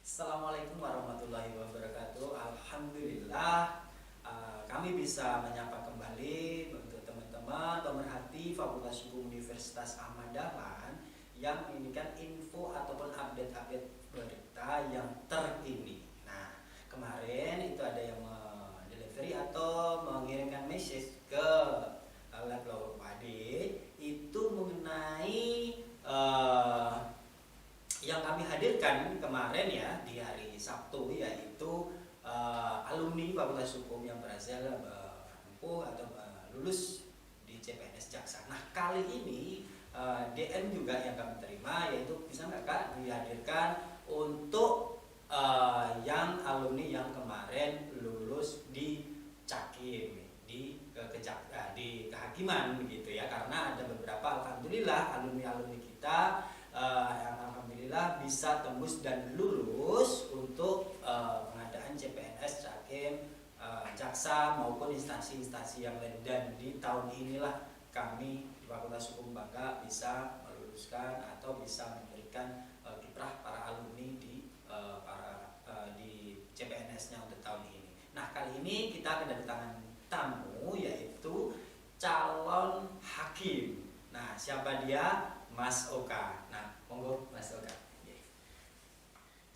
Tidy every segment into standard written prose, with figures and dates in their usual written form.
Assalamualaikum warahmatullahi wabarakatuh. Alhamdulillah, kami bisa menyapa kembali untuk teman-teman pemerhati Fakultas Hukum Universitas Ahmad Dahlan yang menginginkan info ataupun update-update berita yang terkini. Nah, kemarin itu ada yang delivery atau mengirimkan message ke Lab Law Pade itu mengenai yang kami hadirkan kemarin ya di hari Sabtu, yaitu alumni Fakultas Hukum yang berhasil menempuh atau lulus di CPNS Jaksa. Nah, kali ini DM juga yang kami terima, yaitu bisa nggak Kak dihadirkan untuk yang alumni yang kemarin lulus di Cakim di kehakiman begitu ya, karena ada beberapa alhamdulillah alumni kita yang alhamdulillah bisa tembus dan lulus untuk pengadaan CPNS, Cakim, Jaksa maupun instansi-instansi yang lain. Dan di tahun inilah kami di Fakultas Hukum bangga bisa meluluskan atau bisa memberikan kiprah para alumni di di CPNS-nya untuk tahun ini. Nah, kali ini kita kedatangan tamu yaitu calon hakim. Nah, siapa dia? Mas Oka. Nah, monggo Mas Oka.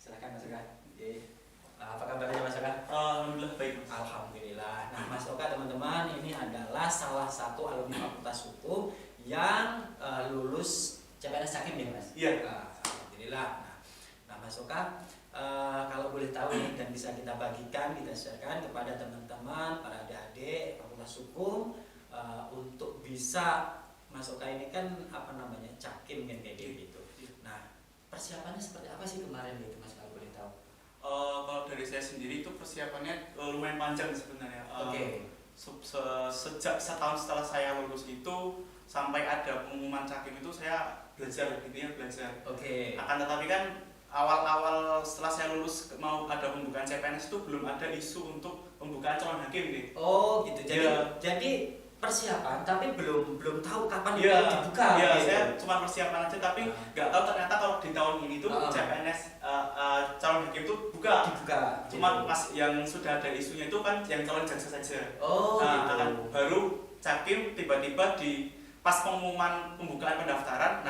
Silakan Mas Oka. Apa kabarnya Mas Oka? Alhamdulillah baik. Alhamdulillah. Nah, Mas Oka teman-teman, ini adalah salah satu alumni Fakultas Hukum yang lulus CPNS Cakim ya Mas? Iya. Alhamdulillah. Nah, Mas Oka, kalau boleh tahu nih dan bisa kita bagikan, kita sharekan kepada teman-teman, para adik-adik Fakultas Hukum untuk bisa Mas Oka ini kan Cakim kan kayak gitu. Nah, persiapannya seperti apa sih kemarin gitu Mas, kalau boleh tahu? Kalau dari saya sendiri itu persiapannya lumayan panjang sebenarnya. Oke. Sejak setahun setelah saya lulus itu sampai ada pengumuman Cakim itu saya belajar belajar. Oke. Akan tetapi kan awal-awal setelah saya lulus mau ada pembukaan CPNS itu belum ada isu untuk pembukaan calon hakim gitu. Oh gitu. Jadi persiapan tapi belum tahu kapan itu dibuka. Iya, gitu. saya cuma persiapan aja tapi nggak tahu ternyata kalau di tahun ini tuh CPNS calon hakim itu dibuka. Cuma gitu. pas yang sudah ada isunya itu kan yang calon jaksa saja. Oh gitu. Baru Cakim tiba-tiba di pas pengumuman pembukaan pendaftaran,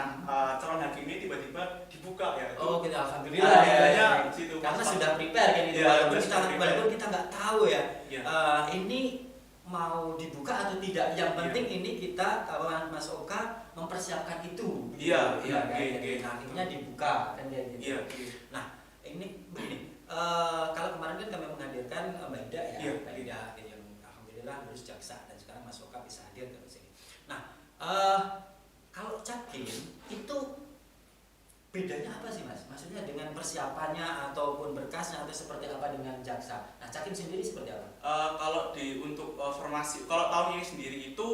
calon hakim ini tiba-tiba dibuka ya. Oh gitu, alhamdulillah ya. Situ, karena sudah prepare kan itu. Walaupun kita nggak tahu ya. Ini mau dibuka atau tidak, yang penting ini kita kawan Mas Oka mempersiapkan itu. Iya. Akhirnya dibuka kan kayak gitu. Iya. Nah, ini begini. Kalau kemarin kan kami menghadirkan Mbak Ida ya, Mbak Ida yang alhamdulillah lulus jaksa dan sekarang Mas Oka bisa hadir ke sini. Nah, kalau Cakim itu bedanya apa sih Mas? Maksudnya dengan persiapannya ataupun berkasnya atau seperti apa dengan jaksa? Nah, Cakim sendiri seperti apa? Kalau untuk formasi, kalau tahun ini sendiri itu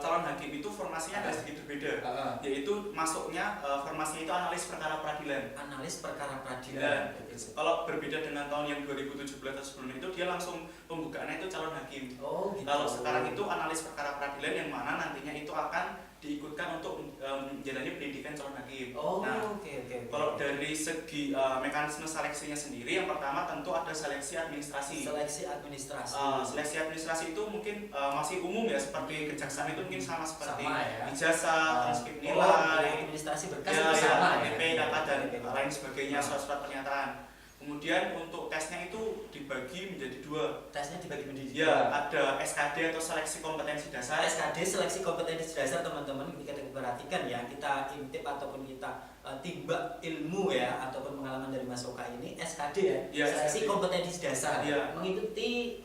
calon hakim itu formasinya agak sedikit berbeda, yaitu masuknya formasinya itu analis perkara peradilan. Analis perkara peradilan. Kalau berbeda dengan tahun yang 2017 atau sebelumnya itu dia langsung pembukaannya itu calon hakim. Oh, gitu. Kalau sekarang itu analis perkara peradilan yang mana nantinya itu akan diikutkan untuk menjalani pendidikan calon hakim. Oke. Kalau dari segi mekanisme seleksinya sendiri, yang pertama tentu ada seleksi administrasi. Seleksi administrasi itu mungkin masih umum ya, seperti kejaksaan itu mungkin sama seperti ijazah, transkrip nilai, administrasi berkas itu sama ya. KTP, data dan lain sebagainya, surat-surat pernyataan. Kemudian untuk tesnya itu dibagi menjadi dua. Tesnya dibagi menjadi dua. Ya, ada SKD atau seleksi kompetensi dasar. SKD seleksi kompetensi dasar teman-teman, ketika kita perhatikan ya, kita intip ataupun kita timbak ilmu ya ataupun pengalaman dari Mas Oka ini, SKD ya, seleksi kompetensi dasar. Mengikuti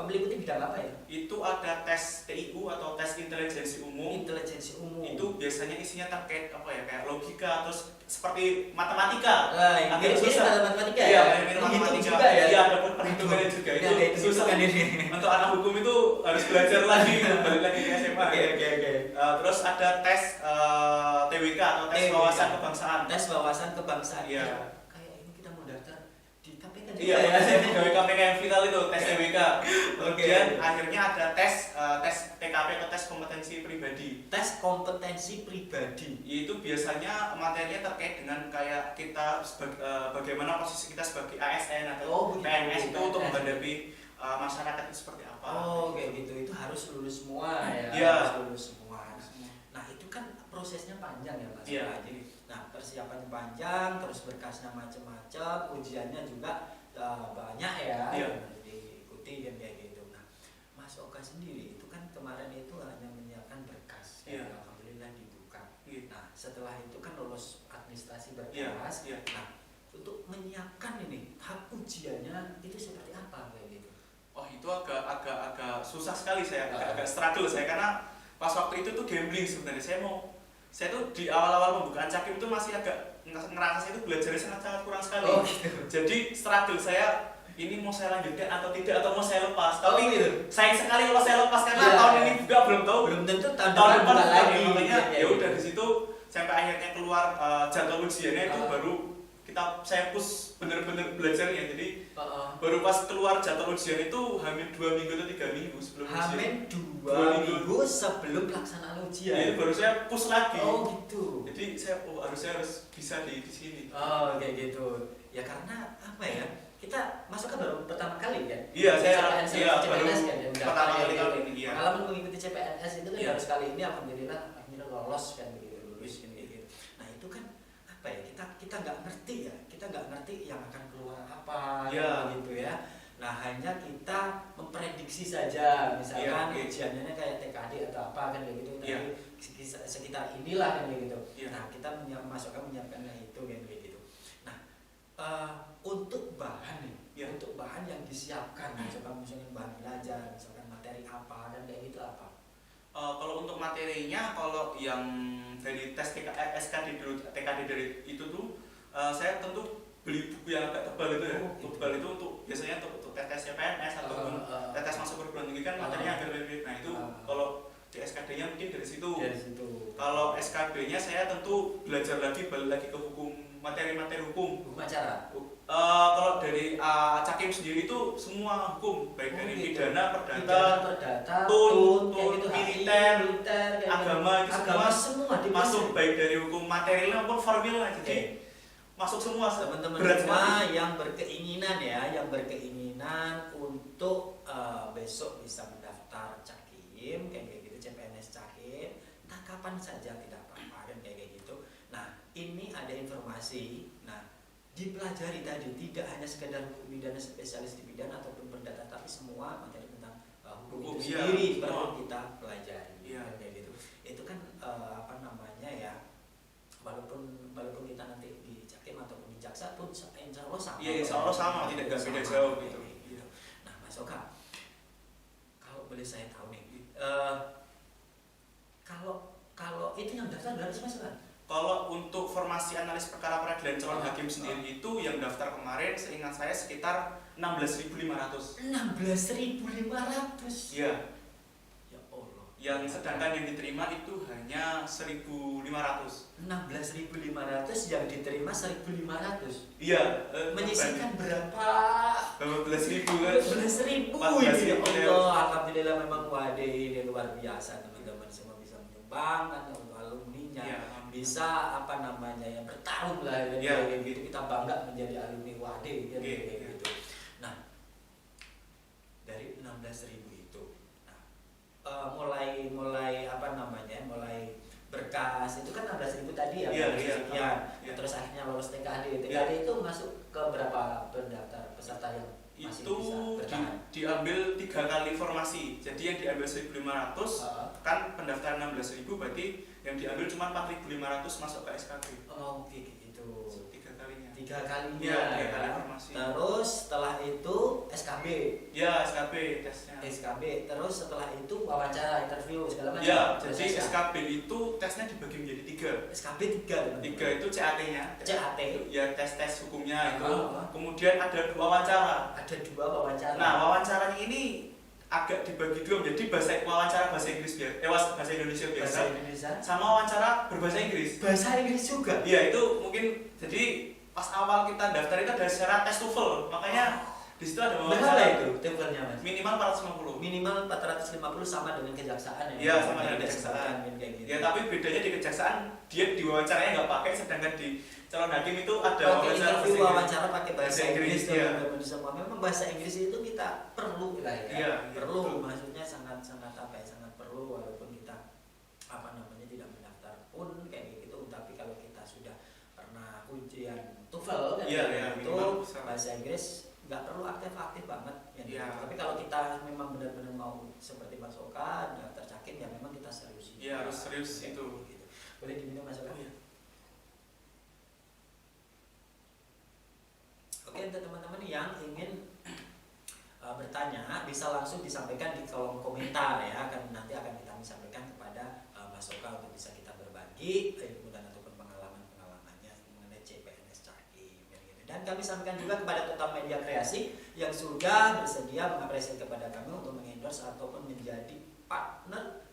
meliputi bidang apa ya? Itu ada tes TIU atau tes intelijensi umum. Itu biasanya isinya terkait kayak logika, terus seperti matematika. Ini matematika ya? Iya, matematika juga ya. Iya, ada perhitungannya juga. Itu susah kan ini. Untuk anak hukum itu harus belajar lagi, balik lagi ke SMA. Oke. Terus ada tes TWK atau tes wawasan kebangsaan. Tes wawasan kebangsaan. Iya. Kayak ini kita mau daftar di KPK juga iya ya. saya pegawai KPK yang vital itu tes TWK. Kemudian Oke. akhirnya ada tes TKP atau tes kompetensi pribadi. Tes kompetensi pribadi Itu biasanya materinya terkait dengan kayak kita bagaimana posisi kita sebagai ASN atau begitu. PNS itu untuk PNS. menghadapi masyarakat itu seperti apa. kayak gitu, itu harus lulus semua ya. Iya. Harus lulus semua. Nah itu kan prosesnya panjang ya Mas. Iya. Jadi, nah persiapannya panjang, terus berkasnya macam-macam, ujiannya juga banyak ya, Iya. yang harus diikuti dan kayak gitu. Nah Mas Oka sendiri itu kan kemarin itu hanya menyiapkan berkas, Iya. dan alhamdulillah dibuka. Iya. Nah setelah itu kan lulus administrasi Iya. berkas. Iya. Nah untuk menyiapkan ini tahap ujiannya itu seperti apa kayak gitu? Oh itu agak susah sekali saya, agak struggle saya karena pas waktu itu tuh gambling sebenarnya. Saya tuh di awal-awal pembukaan Cakim itu masih agak ngerasa saya itu belajarnya sangat kurang sekali. Gitu. Jadi struggle saya ini mau saya lanjutkan atau tidak atau mau saya lepas. Tapi gitu. sayang sekali kalau saya lepas karena Iya. tahun ini juga belum tahu. Belum tentu tahun Tahun depan depan buka lagi. makanya Iya, ya udah di situ sampai akhirnya keluar jadwal ujiannya itu baru saya push bener-bener belajarnya. Jadi baru pas keluar jadwal ujian itu hampir 2 minggu atau 3 minggu sebelum ujian. Hamin 2 minggu sebelum pelaksanaan ujian. Jadi baru saya push lagi. Oh gitu. Jadi saya harus bisa di sini. Oh kayak gitu. Ya karena apa ya? Kita masuk kan baru pertama kali kan? Iya, saya CPNS baru kan yang pertama kali gitu. tahun ini. Iya. Pengalaman mengikuti CPNS itu kan Iya. baru sekali ini alhamdulillah akhirnya lolos kan begitu, lulus kan kayak gitu. Nah, itu kan apa ya? Kita nggak ngerti ya. Kita nggak ngerti yang akan keluar apa Iya. gitu ya. Nah, hanya kita memprediksi saja, misalkan Iya. ujiannya kayak TKD atau apa kan kayak gitu. Iya. Sekitar inilah kan kayak gitu. Iya. Nah, kita menyiapkannya itu kan kayak gitu. Nah, untuk bahan nih, Iya. untuk bahan yang disiapkan, misalkan bahan belajar, misalkan materi apa dan kayak gitu apa? Kalau untuk materinya, kalau yang dari tes SKD dulu, TKD dari itu tuh, saya tentu beli buku yang agak tebal itu ya. Tebal itu untuk biasanya untuk tes CPNS ataupun tes masuk perguruan tinggi kan materinya agak lebih. Nah itu kalau di SKD-nya mungkin dari situ. Dari situ. Kalau SKB-nya saya tentu belajar lagi, balik lagi ke hukum, materi-materi hukum. Hukum acara. Kalau dari Cakim sendiri itu semua hukum, baik dari gitu. pidana, perdata, tun, militer, agama, itu semua masuk baik dari hukum materialnya maupun formilnya. Jadi masuk semua teman-teman berat semua sekali. yang berkeinginan ya, yang berkeinginan untuk besok bisa mendaftar Cakim kayak gitu, CPNS Cakim, entah kapan saja tidak apa-apa kan kayak gitu. Nah, ini ada informasi. Nah, dipelajari tadi tidak hanya sekedar hukum pidana spesialis di pidana ataupun perdata, tapi semua materi tentang hukum itu sendiri perlu kita pelajari. Kan kayak gitu. Itu kan apa namanya ya? Walaupun kita nanti di Cakim ataupun di Jaksa pun insya Allah sama. Iya, insya Allah sama, tidak beda jauh gitu. Nah, Mas Oka, kalau boleh saya tahu nih, kalau itu yang daftar berapa sih Mas Oka? Kalau untuk formasi analis perkara peradilan calon hakim sendiri itu yang daftar kemarin seingat saya sekitar 16.500. 16.500. Iya. Ya Allah. Yang sedangkan yang diterima itu hanya 1.500. 16.500 yang diterima 1.500. Iya. Menyisihkan berapa? 12.000 kan? 12.000. 14.000. Ya Allah, alhamdulillah memang wadah ini luar biasa, teman-teman semua bisa menyumbangkan untuk alumninya. Ya, bisa apa namanya ya bertarung lah ya. kayak gitu, kita bangga menjadi alumni WADE ya, kayak gitu. Nah, dari 16.000 itu, nah, mulai apa namanya, mulai berkas itu kan 16.000 tadi ya, terus akhirnya lolos TKD itu masuk ke berapa pendaftar peserta yang masih itu bisa bertahan? diambil 3 kali formasi. Jadi yang diambil 1.500 kan pendaftaran 16.000, berarti yang diambil cuma 4.500 masuk ke SKB. Oh gitu. 3 kalinya. 3 kalinya. Iya, 3 kali formasi. Terus setelah itu SKB. Ya, SKB tesnya. SKB. Terus setelah itu wawancara, interview segala macam. Ya, jadi SKB itu tesnya dibagi menjadi 3. SKB 3. 3 itu CAT-nya. CAT. Ya, tes hukumnya itu. Kemudian ada 2 wawancara. Ada 2 wawancara. Nah, wawancaranya ini agak dibagi 2 menjadi wawancara bahasa Inggris bahasa Indonesia biasa. Bahasa Indonesia. Sama wawancara berbahasa Inggris. Bahasa Inggris juga. Iya, itu mungkin jadi pas awal kita daftar itu ada syarat tes TOEFL, makanya di situ ada berapa itu TOEFL-nya Mas? Minimal 450. Minimal 450 sama dengan kejaksaan ya. Iya, sama dengan kejaksaan. Gitu. Ya, tapi bedanya di kejaksaan dia diwawancaranya nggak pakai, sedangkan di calon hakim itu ada wawancara pakai bahasa Inggris ya. Semua. Memang bahasa Inggris itu kita perlu lah ya. Iya, perlu, maksudnya sangat apa ya, sangat perlu walaupun kita tidak mendaftar pun kayak gitu, tapi kalau kita sudah pernah ujian TOEFL kan itu bahasa Inggris nggak perlu aktif banget ya. Tapi kalau kita memang benar-benar mau seperti Mas Oka daftar Cakim ya memang kita serius. Iya, harus serius itu. Gitu. Boleh diminum Mas Oka? Iya. Oke, untuk teman-teman yang ingin bertanya bisa langsung disampaikan di kolom komentar ya, nanti akan kita sampaikan kepada Mas Oka untuk bisa kita berbagi ilmu dan ataupun pengalamannya mengenai CPNS Cakim gitu. Dan kami sampaikan juga kepada Total Media Kreasi yang sudah bersedia mengapresiasi kepada kami untuk mengendorse ataupun menjadi partner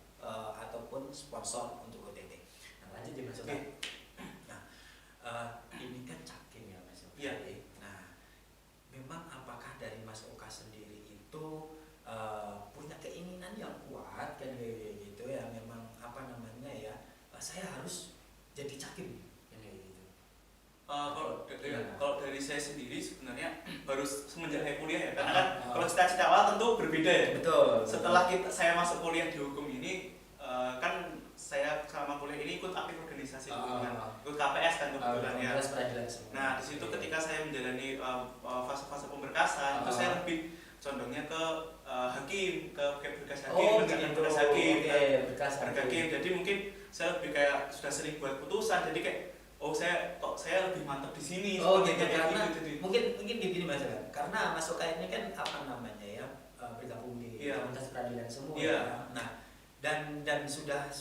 ataupun sponsor untuk OTT. Nah, lanjut ya Mas Oka. Nah, ini kan Cakim ya Mas Oka. Iya. Memang apakah dari Mas Oka sendiri itu punya keinginan yang kuat kan gitu ya, memang saya harus jadi Cakim kayak gitu. Kalau dari saya sendiri sebenarnya baru semenjak saya kuliah ya, karena kan kalau cita-cita awal tentu berbeda ya. Betul. Setelah saya masuk kuliah di hukum ini, kan saya selama kuliah ini ikut aktif organisasi ikut KPS kan kebetulan ya. Nah di situ ketika saya menjalani fase-fase pemberkasan, itu saya lebih condongnya ke hakim, ke berkas hakim, berkas hakim. Jadi mungkin saya lebih kayak sudah sering buat putusan, jadi kayak saya lebih mantap di sini. Gitu, karena jadi. mungkin begini Mas kan, karena Mas Oka ini kan bergabung di komunitas peradilan semua. Ya. Nah dan sudah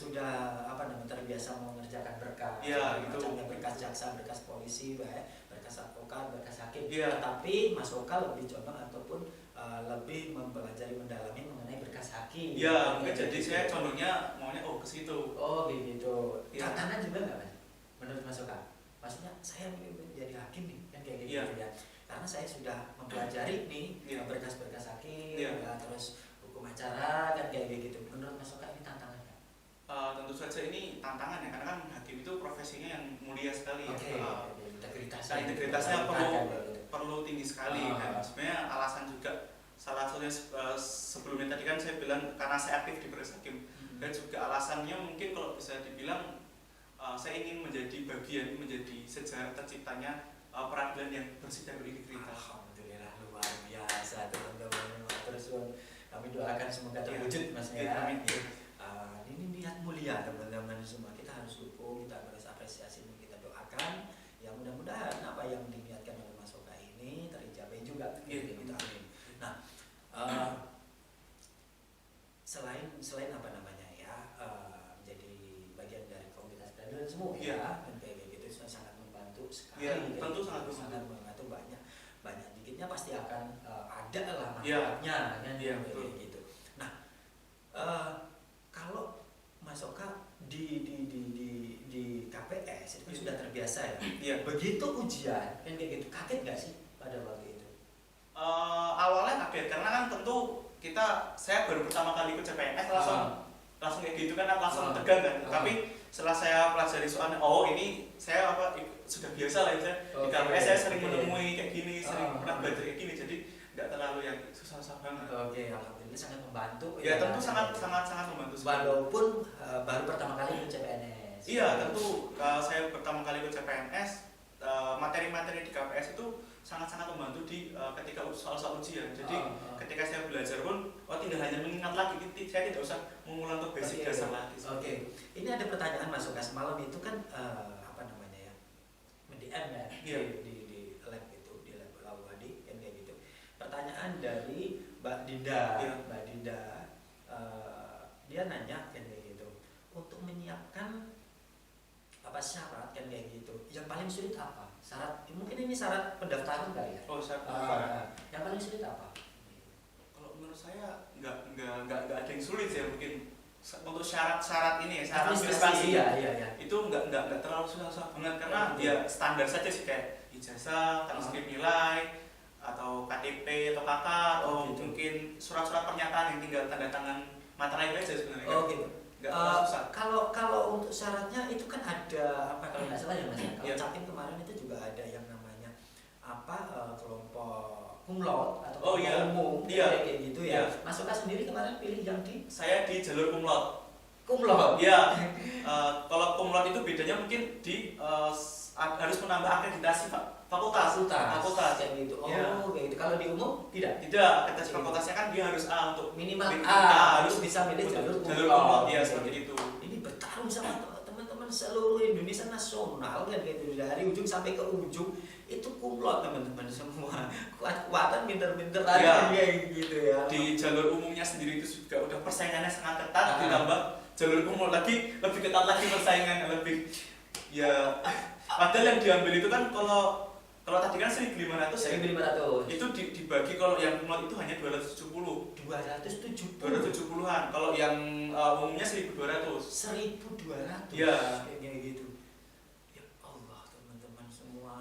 terbiasa mengerjakan berkas, macamnya berkas jaksa, berkas polisi, berkas advokat, berkas hakim. Tapi Mas Oka lebih condong ataupun lebih mempelajari mendalami mengenai berkas hakim. Jadi saya condongnya maunya ke situ. Gitu. Tantangan juga nggak Mas? Menurut Mas Oka? Maksudnya saya menjadi hakim nih kan kayak gitu ya. Karena saya sudah mempelajari nih berkas-berkas hakim, terus hukum acara kan kayak gitu. Menurut Mas Oka ini tantangan nggak? Tentu saja ini tantangan ya, karena kan hakim itu profesinya yang mulia sekali. Integritasnya perlu tinggi sekali. Dan sebenarnya alasan juga salah satunya sebelumnya tadi kan saya bilang karena saya aktif di berkas hakim, dan juga alasannya mungkin kalau bisa dibilang saya ingin menjadi sejarah terciptanya peradilan yang bersih dan berintegritas. Alhamdulillah, luar biasa teman-teman. Terus kami doakan semoga terwujud Mas ya. Ini niat mulia teman-teman semua, kita harus dukung, kita harus apresiasi, kita doakan ya mudah-mudahan apa yang diniatkan oleh Mas Oka ini tercapai juga. Amin. Nah, selain menjadi bagian dari komunitas peradilan semua dan kayak gitu sangat membantu sekali. Tentu sangat membantu banyak dikitnya pasti akan ada lah manfaatnya kan gitu. Nah, kalau Mas Oka di KPS itu sudah terbiasa ya. Begitu ujian kan kayak gitu, kaget nggak sih pada waktu itu? Awalnya kaget karena kan tentu saya baru pertama kali ikut CPNS langsung kayak gitu kan langsung tegang kan. Tapi setelah saya pelajari soalnya, ini saya sudah biasa lah ya, di KPS saya sering menemui kayak gini, sering pernah belajar kayak gini, jadi nggak terlalu yang susah-susah banget. Alhamdulillah sangat membantu. Tentu sangat membantu. Walaupun baru pertama kali ikut CPNS. Tentu saya pertama kali ikut CPNS, materi-materi di KPS itu sangat-sangat membantu di ketika soal-soal ujian. Jadi ketika saya belajar pun, tinggal hanya mengingat lagi, saya tidak usah mengulang ke basic dasar lagi. Ini ada pertanyaan Mas Oka semalam itu kan MDM ya di lab itu, di lab Lawadi kan kayak gitu. Pertanyaan dari Mbak Dinda. Mbak Dinda dia nanya kan kayak gitu, untuk menyiapkan syarat kan kayak gitu, yang paling sulit apa? Syarat mungkin ini syarat pendaftaran kali ya. Syarat pendaftaran. Yang paling sulit apa? Kalau menurut saya nggak ada yang sulit ya, mungkin untuk syarat ini ya, syarat administrasi itu nggak terlalu susah banget karena ya standar saja sih, kayak ijazah, transkrip nilai, atau KTP atau KK, atau mungkin surat-surat pernyataan yang tinggal tanda tangan materai aja sebenarnya. Gitu. Nggak terlalu susah. Kalau untuk syaratnya itu kan ada apa, kalau nggak salah ya Mas, kalau Capim kemarin itu juga ada yang namanya kelompok cum laude atau umum kayak gitu ya. Mas Oka sendiri kemarin pilih yang di? Saya di jalur cum laude. Cum laude? Ya. Kalau cum laude itu bedanya mungkin di harus menambah akreditasi fakultas kayak gitu. Kayak gitu. Kalau di umum tidak? Tidak, akreditasi fakultasnya kan dia harus A untuk minimal A, harus bisa milih jalur cum laude. Ya seperti itu. Ini bertarung sama teman-teman seluruh Indonesia nasional kan gitu, dari ujung sampai ke ujung itu cum laude teman-teman semua, kuat-kuatan pinter-pinter kayak gitu ya. Di jalur umumnya sendiri itu juga udah persaingannya sangat ketat, ditambah jalur cum laude lagi lebih ketat lagi persaingannya, lebih ya. Padahal yang diambil itu kan kalau tadi kan 1.500 itu dibagi, kalau yang cum laude itu hanya 270-an, kalau yang umumnya 1.200 ya kayak gitu. Ya Allah teman-teman semua,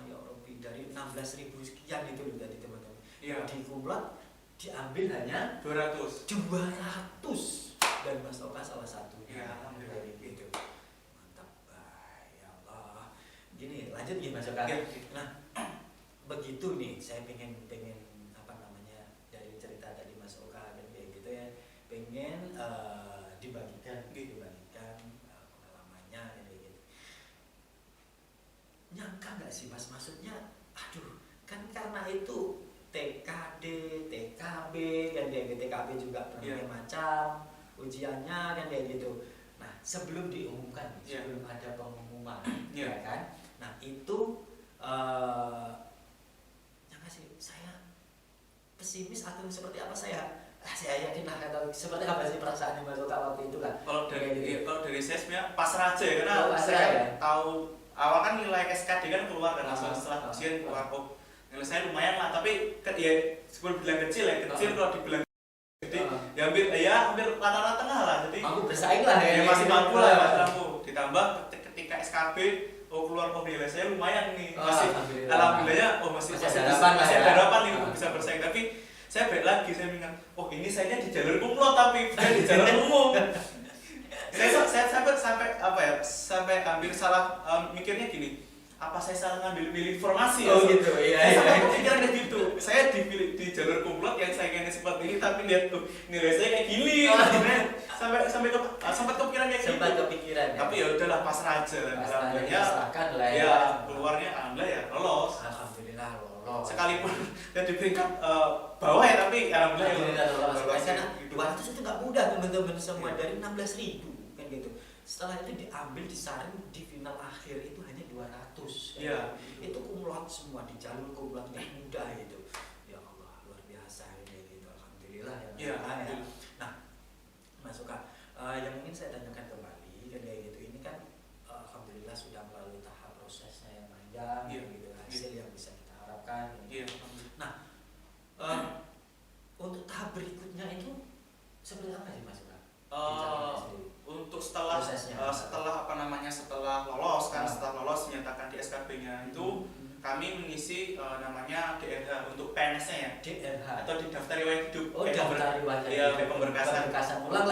ya Rabbi, dari 16.000 sekian itu loh tadi teman-teman di cum laude diambil hanya 200 dan Mas Oka salah satunya. Gitu. Mantap, ya Allah. Gini lanjut gini Mas Oka. Nah begitu nih, saya pengen apa namanya, dari cerita tadi Mas Oka dan kayak gitu ya, pengen dibagikan pengalamannya kayak gitu. Nyangka nggak sih Mas, maksudnya aduh kan karena itu TKD, TKB kan kayak gitu, TKB juga berbagai macam ujiannya kan kayak gitu. Nah sebelum diumumkan, sebelum ada pengumuman ya kan, nah itu saya pesimis atau seperti apa, saya yakin lah, atau seperti apa sih perasaannya Mas Oka waktu itu lah. Kalau dari saya sebenarnya pasrah aja ya, karena saya tahu awal kan nilai SKD kan keluar kan, setelah ujian keluar, nilai saya lumayan lah, tapi ya sebelum bilang kecil kalau dibilang gede ya hampir rata-rata tengah lah, jadi mampu bersaing lah ya, masih mampu lah, ditambah ketika SKB keluar nilai saya lumayan nih, masih alhamdulillahnya masih ada harapan nih bisa bersaing. Tapi saya balik lagi, saya ingat ini saya di jalur cum laude tapi bukan di jalur umum. saya sampai ambil salah, mikirnya gini, apa saya salah ngambil informasi gitu iya. Pikiran kayak gitu, saya dipilih di jalur cum laude yang saingannya seperti ini, tapi lihat tuh nilai saya kayak gini. Sempat kepikiran kayak gitu. Tapi ya udahlah, pasrah aja. Alhamdulillah keluarnya alhamdulillah lolos. Alhamdulillah lolos. Sekalipun ya di peringkat bawah ya, tapi alhamdulillah lolos. Karena 200 itu nggak mudah teman-teman semua, dari 16.000 kan gitu. Setelah itu diambil, disaring di final akhir itu hanya 200. Itu cum laude semua, di jalur cum laude nggak mudah itu. Ya Allah, luar biasa ini gitu. Alhamdulillah ya. Nah, Mas Oka, yang ingin saya tanyakan kembali kan kayak gitu, ini kan alhamdulillah sudah melalui tahap prosesnya yang panjang gitu, hasil yang bisa kita harapkan gitu. Nah, untuk tahap berikutnya itu seperti apa sih Mas Oka? Untuk setelah lolos menyatakan di SKB-nya itu kami mengisi namanya DRH untuk PNS-nya ya. DRH atau di daftar riwayat hidup. Daftar riwayat hidup. Ya, pemberkasan ulang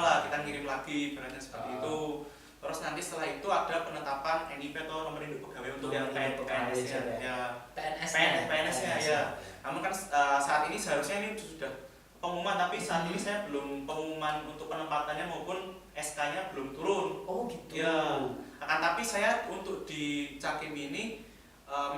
lah, kita ngirim lagi ibaratnya seperti itu. Terus nanti setelah itu ada penetapan NIP atau nomor induk pegawai untuk yang PNS-nya. PNS-nya ya. Namun kan saat ini seharusnya ini sudah pengumuman, tapi saat ini saya belum pengumuman untuk penempatannya maupun SK-nya belum turun. Gitu. Ya. Akan tapi saya untuk di Cakim ini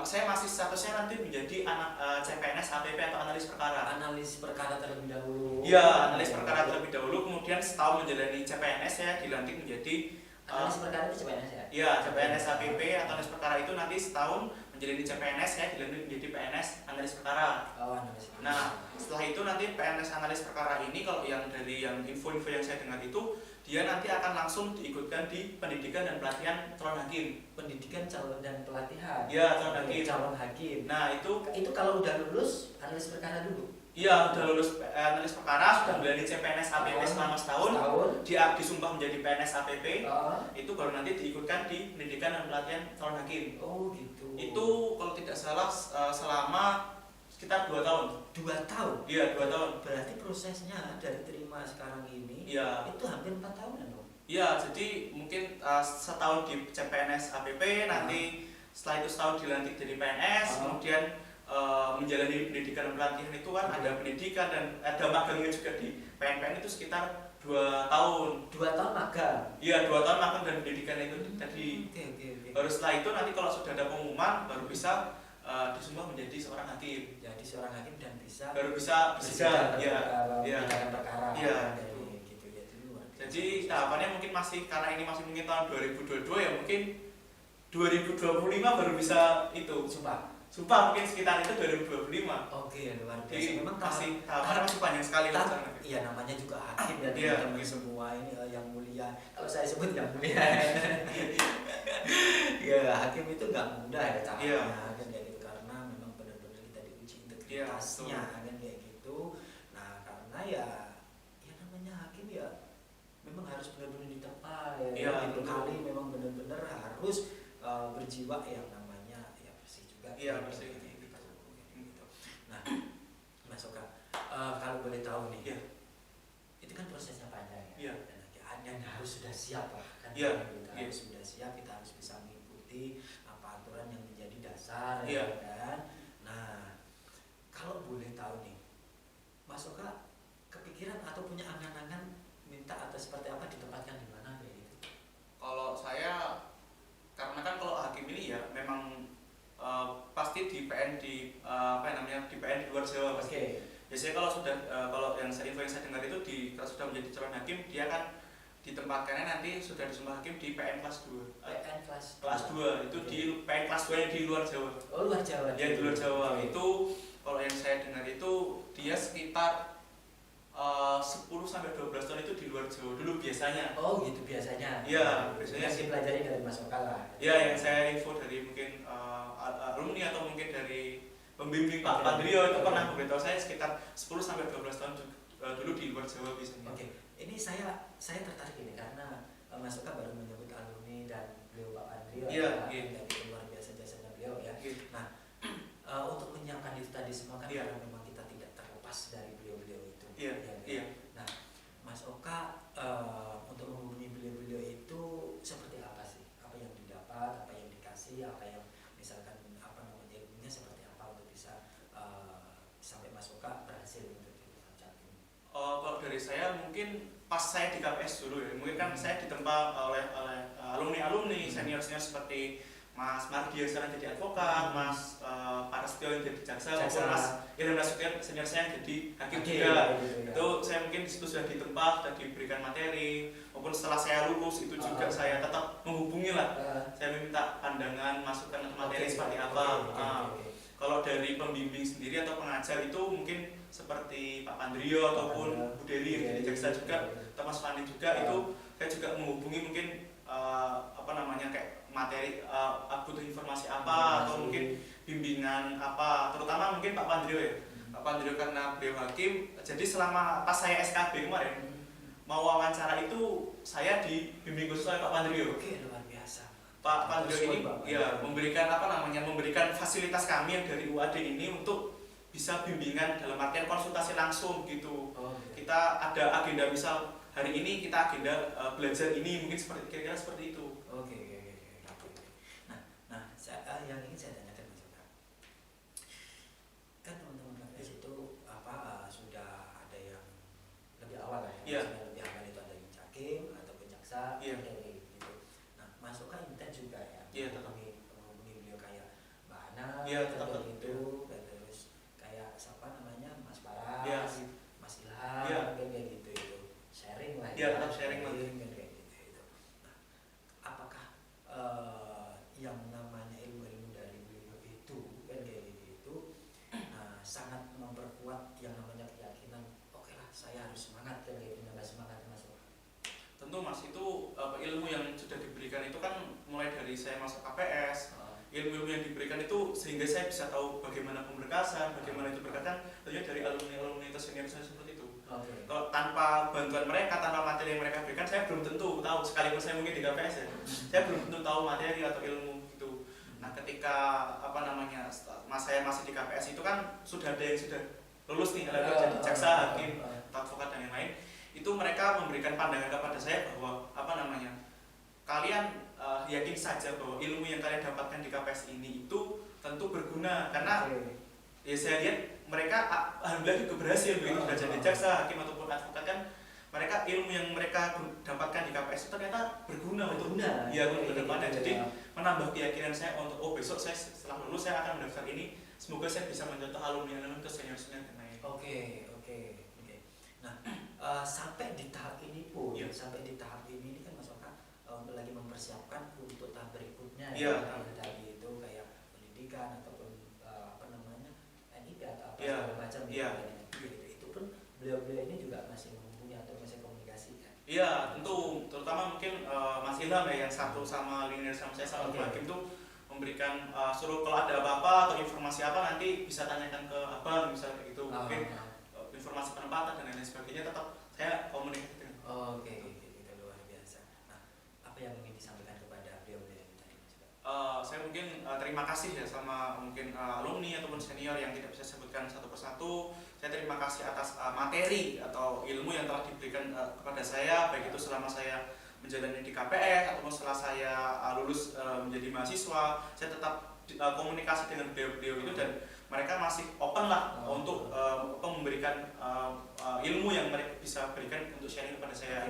saya masih statusnya nanti menjadi anak CPNS APP atau analis perkara. Analis perkara terlebih dahulu. Iya, analis perkara terlebih dahulu, kemudian setahun menjalani CPNS saya dilantik menjadi analis perkara itu CPNS ya? Iya, CPNS APP atau analis perkara itu nanti setahun menjalani CPNS saya dilantik menjadi PNS analis perkara. Analis perkara. Nah, setelah itu nanti PNS analis perkara ini, kalau yang dari yang info-info yang saya dengar itu dia nanti akan langsung diikutkan di pendidikan dan pelatihan calon hakim. Pendidikan calon dan pelatihan. Ya, calon hakim. Calon hakim. Nah, itu kalau udah lulus analis perkara dulu. Iya, udah lulus analis perkara, sudah menjalani CPNS APP selama setahun. Dia disumpah menjadi PNS APP. Itu baru nanti diikutkan di pendidikan dan pelatihan calon hakim. Oh, gitu. Itu kalau tidak salah selama sekitar 2 tahun. 2 tahun? Iya, 2 tahun. Berarti prosesnya dari terima sekarang ini, iya, itu hampir 4 tahunan dong? Iya, jadi mungkin setahun di CPNS APP, nanti setelah itu setahun dilantik jadi PNS, kemudian menjalani pendidikan dan pelatihan itu kan ada pendidikan dan ada magangnya juga di PNPN itu sekitar 2 tahun. 2 tahun magang? Iya, 2 tahun magang dan pendidikan itu tadi. Okay. Baru setelah itu nanti kalau sudah ada pengumuman baru bisa disumpah menjadi seorang hakim. Jadi seorang hakim dan baru bisa perkara. Iya. Gitu ya. Jadi tahapannya mungkin masih, karena ini masih mungkin tahun 2022 ya, mungkin 2025 baru bisa itu. Sumpah mungkin sekitar itu 2025. Oke, luar biasa. Jadi memang tahapannya masih panjang sekali. Iya, namanya juga hakim dan teman-teman semua ini yang mulia. Kalau saya sebut yang mulia. Ya, hakim itu nggak mudah ya caranya. Integritasnya kan kayak gitu. Nah, karena ya namanya hakim ya memang harus benar-benar ditempa ya. Itu kali memang benar-benar harus berjiwa yang namanya ya bersih juga. Iya, bersih. Gitu. Nah, Mas Oka, kalau boleh tahu nih, itu kan prosesnya panjang ya. Dan harus sudah siap lah kan. Harus sudah siap, kita harus bisa mengikuti apa aturan yang menjadi dasar ya kan. Nah, kalau boleh tahu nih, Mas Oka kepikiran atau punya angan-angan minta atau seperti apa ditempatkan di mana ya gitu? Kalau saya, karena kan kalau hakim ini ya memang pasti di PN di PN di luar Jawa pasti. Biasanya kalau sudah kalau yang saya dengar itu kalau sudah menjadi calon hakim dia kan ditempatkannya nanti sudah disumpah hakim di PN kelas 2. PN kelas 2 itu di PN kelas 2 yang di luar Jawa. Oh, luar Jawa. Ya, di luar Jawa. Itu kalau yang saya dengar itu dia sekitar 10 sampai 12 tahun itu di luar Jawa dulu biasanya. Oh, gitu biasanya. Iya, biasanya sih pelajari dari Mas Oka lah. Iya, yang saya info dari mungkin alumni atau mungkin dari pembimbing Pak Pandrio itu pernah memberitahu saya sekitar 10 sampai 12 tahun dulu di luar Jawa biasanya. Oke. Ini saya tertarik ini karena Mas Oka baru menyebut alumni dan beliau Pak Pandrio. Dari luar biasa jasanya beliau ya. Nah, untuk menyiapkan itu tadi semua kan karena memang kita tidak terlepas dari beliau-beliau itu. Nah, Mas Oka untuk menghubungi beliau-beliau itu seperti apa sih? Apa yang didapat, apa yang dikasih, apa yang misalkan ilmunya seperti apa untuk bisa sampai Mas Oka berhasil untuk dipecat ini? Kalau dari saya mungkin pas saya di KPS dulu ya, mungkin kan saya ditempa oleh alumni senior-senior seperti Mas Mardi yang sekarang jadi advokat, Mas Parastio yang jadi jaksa, maupun Mas Ilham Nasution senior saya yang jadi hakim juga. Itu saya mungkin di situ sudah ditempa, sudah diberikan materi, maupun setelah saya lulus itu juga saya tetap menghubungi lah. Saya meminta pandangan, masukan atau materi seperti apa. Kalau dari pembimbing sendiri atau pengajar itu mungkin seperti Pak Pandrio ataupun Bu Deli yang jadi jaksa juga, atau Mas Fandi juga, itu saya juga menghubungi mungkin kayak materi butuh informasi apa atau mungkin bimbingan apa, terutama mungkin Pak Pandrio ya. Pak Pandrio karena beliau hakim, jadi selama pas saya SKB kemarin mau wawancara itu saya dibimbing khusus oleh Pak Pandrio. Oke, luar biasa. Pak Pandrio ini memberikan fasilitas kami yang dari UAD ini untuk bisa bimbingan dalam artian konsultasi langsung gitu. Kita ada agenda, misal hari ini kita agenda belajar ini, mungkin kira-kira seperti itu. Oke. Nah, yang ingin saya tanyakan Mas Oka, kan teman-teman KPS itu sudah ada yang lebih awal lah ya. Lebih awal itu ada yang hakim ataupun jaksa, kayak gitu. Nah, Mas Oka intent juga ya. Menghubungi beliau kayak Mbak Ana, gitu, terus kayak siapa namanya Mas Paras, Mas Ilham, kayak gitu itu sharing lah. Tetap sharing lah. Kayak gitu. Nah, apakah yang namanya ilmu-ilmu dari beliau itu kan kayak gitu, sangat memperkuat yang namanya keyakinan. Oke lah, saya harus semangat kan kayak gitu, nambah semangat Mas. Tentu ilmu-ilmu yang diberikan itu sehingga saya bisa tahu bagaimana pemberkasan, bagaimana itu berkatan tentunya dari alumni-alumni atau senior saya seperti itu. Kalau tanpa bantuan mereka, tanpa materi yang mereka berikan, saya belum tentu tahu, sekalipun saya mungkin di KPS ya, saya belum tentu tahu materi atau ilmu gitu. Nah ketika saya masih di KPS itu kan sudah ada yang sudah lulus nih, ada jadi jaksa, hakim, advokat dan yang lain. Itu mereka memberikan pandangan kepada saya bahwa kalian yakin saja bahwa ilmu yang kalian dapatkan di KPS ini itu tentu berguna karena ya saya lihat mereka alhamdulillah juga berhasil begitu sudah jadi jaksa, hakim ataupun advokat kan mereka ilmu yang mereka dapatkan di KPS itu ternyata berguna untuk kedepannya. Jadi menambah keyakinan saya untuk besok saya setelah lulus saya akan mendaftar ini, semoga saya bisa mencontoh alumni ke senior-senior yang lain. Oke. Nah sampai di tahap ini pun, sampai di tahap ini kan Mas Oka lagi mempersiapkan untuk tahap berikutnya tadi itu kayak pendidikan ataupun NIP atau segala macam itu pun beliau-beliau ini juga masih menghubungi atau masih komunikasi kan? Iya tentu, terutama mungkin Mas Ilham yang satu sama linear sama saya sama hakim tuh memberikan suruh kalau ada apa-apa atau informasi apa nanti bisa tanyakan ke abang misalnya itu mungkin informasi penempatan dan lain sebagainya tetap saya komunikasi dengan. Itu luar biasa. Nah apa yang ingin disampaikan kepada beliau-beliau tadi Mas? Saya mungkin terima kasih ya sama mungkin alumni ataupun senior yang tidak bisa sebutkan satu persatu. Saya terima kasih atas materi atau ilmu yang telah diberikan kepada saya, baik itu selama saya menjalani di KPS ataupun setelah saya lulus menjadi mahasiswa. Saya tetap komunikasi dengan beliau-beliau itu dan mereka masih open lah untuk memberikan ilmu yang mereka bisa berikan untuk sharing kepada saya.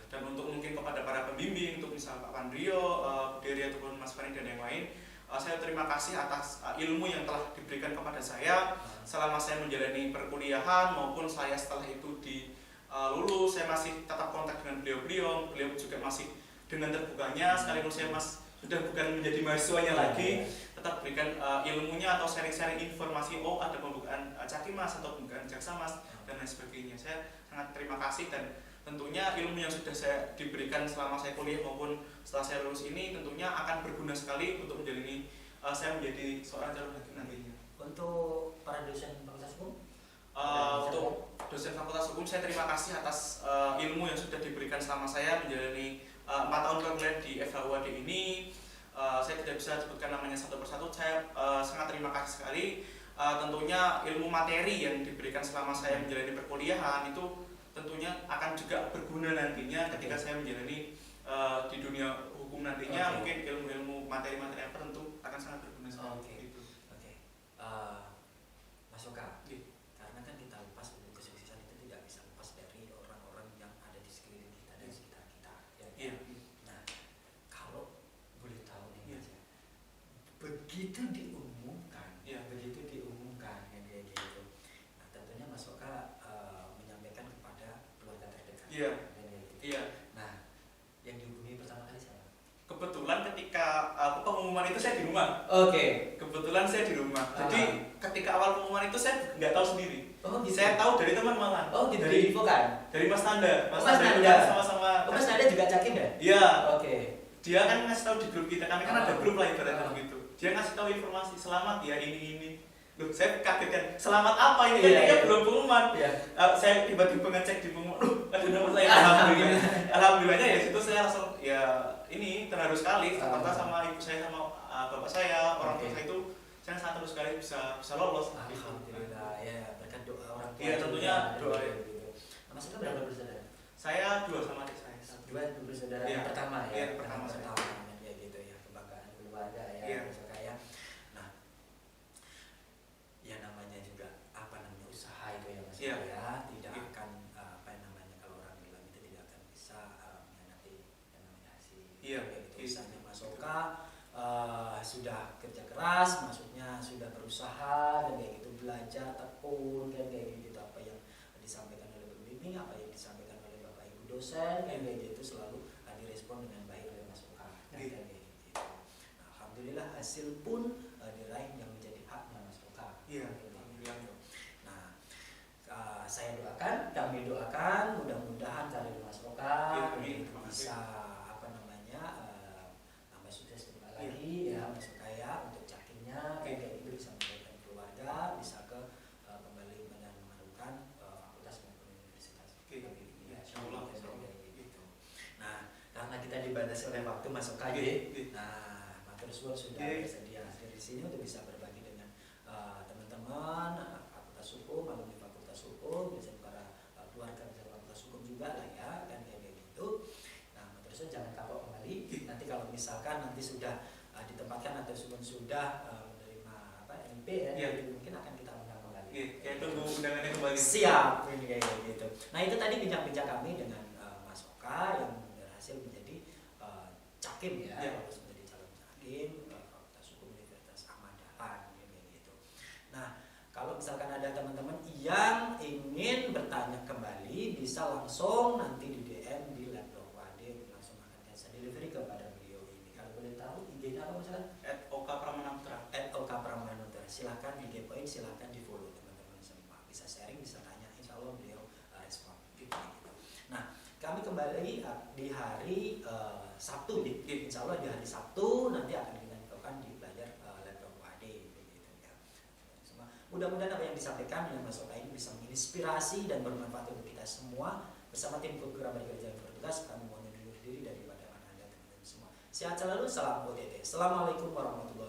Dan untuk mungkin kepada para pembimbing, untuk misalnya Pak Pandrio, Dery ataupun Mas Fani dan yang lain, saya terima kasih atas ilmu yang telah diberikan kepada saya selama saya menjalani perkuliahan maupun saya setelah itu lulus. Saya masih tetap kontak dengan beliau juga masih dengan terbukanya sekalipun saya sudah bukan menjadi mahasiswanya lagi, tetap berikan ilmunya atau sharing-sharing informasi, ada pembukaan Cakimas atau pembukaan Jaksa Mas dan lain sebagainya. Saya sangat terima kasih dan tentunya ilmu yang sudah saya diberikan selama saya kuliah maupun setelah saya lulus ini tentunya akan berguna sekali untuk saya menjadi seorang calon hakim nantinya. Untuk para dosen Fakultas Hukum? Untuk dosen Fakultas Hukum saya terima kasih atas ilmu yang sudah diberikan selama saya menjalani 4 tahun perkuliahan di FHUAD ini. Saya tidak bisa sebutkan namanya satu persatu. Saya sangat terima kasih sekali. Tentunya ilmu materi yang diberikan selama saya menjalani perkuliahan itu tentunya akan juga berguna nantinya ketika saya menjalani di dunia hukum nantinya. Mungkin ilmu-ilmu materi-materi apa tentu akan sangat berguna sekali. Mas Oka, karena kan kita lepas untuk kesuksesan itu tidak bisa lepas dari orang-orang yang ada di sekeliling kita dan sekitar kita. Nah, kalau boleh tahu nih Mas ya, begitu diumumkan kayak gitu. Nah, tentunya Mas Oka menyampaikan kepada keluarga terdekat. Nah, yang dihubungi pertama kali siapa? Kebetulan ketika pengumuman itu saya di rumah. Kebetulan saya di rumah. Jadi ketika awal pengumuman itu saya nggak tahu sendiri. Saya tahu dari teman malah. Dari info kan? Dari Mas Nanda. Mas Nanda sama-sama. Mas Nanda juga cakim ya? Iya. Dia kan ngasih tahu di grup kita. Kami kan ada grup lah ibaratnya begitu. Dia ngasih tahu informasi selamat ya ini. Loh, saya kaget kan. Selamat apa ini? Kan belum pengumuman. Saya tiba-tiba ngecek di pengumuman. Ada nomor saya. Alhamdulillahnya ya situ saya langsung ini terharu sekali. Ternyata sama ibu saya sama bapak saya, orang tua saya itu saya sangat terus sekali bisa lolos. Alhamdulillah ya, berkat doa orang tua. Iya tentunya doa ya. Mas itu berapa bersaudara? Saya 2 sama adik saya. 2 bersaudara yang pertama ya. Yang pertama ya gitu ya, kebanggaan keluarga ya. Iya. Nah, ya namanya juga usaha itu ya Mas ya. Tidak akan kalau orang bilang itu tidak akan bisa mengkhianati yang namanya hasil. Usahanya Mas Oka sudah kerja keras, maksudnya sudah berusaha dan kayak gitu, belajar tekun kan kayak gitu, apa yang disampaikan oleh pembimbing, apa yang disampaikan oleh Bapak Ibu dosen kan kayak gitu selalu direspon dengan baik oleh Mas Oka kan kayak gitu. Nah, alhamdulillah hasil pun diraih yang menjadi haknya Mas Oka. Nah, kami doakan mudah-mudahan karir Mas Oka bisa nambah sukses lagi ya Mas Oka ya, untuk waktu masuk KJ. Nah, matur suwun sudah bersedia hadir di sini untuk bisa berbagi dengan teman-teman Fakultas Hukum, alumni Fakultas Hukum, biasanya para keluarga dari Fakultas Hukum juga lah ya, kan kayak gitu. Nah, matur suwun jangan kapok kembali. Nanti kalau misalkan nanti sudah ditempatkan atau sudah menerima NP ya, mungkin akan kita undang kembali. Ya, tunggu undangannya kembali. Siap, ini kayak gitu. Nah, itu tadi bincang-bincang kami dengan Mas Oka yang berhasil menjadi cakim ya, harus menjadi calon cakim Fakultas Hukum Universitas Ahmad Dahlan kayak gitu. Nah, kalau misalkan ada teman-teman yang ingin bertanya kembali, bisa langsung nanti di DM di laptop Wade, langsung akan saya delivery kepada beliau ini. Kalau boleh tahu IG-nya apa misalkan? @okapramanaputra. @okapramanaputra. Silahkan di kepoin, silahkan di follow teman-teman semua. Bisa sharing, bisa tanya, insya Allah beliau respon. Gitu. Nah, kami kembali di hari Sabtu, insya Allah di hari Sabtu nanti akan kita infokan di belajar laptop UAD gitu ya. Mudah-mudahan apa yang disampaikan yang Mas Oka ini bisa menginspirasi dan bermanfaat untuk kita semua. Bersama tim program kerja yang bertugas, kami mohon undur diri daripada Anda teman-teman semua. Sehat selalu, salam OTT. Assalamualaikum warahmatullahi wabarakatuh.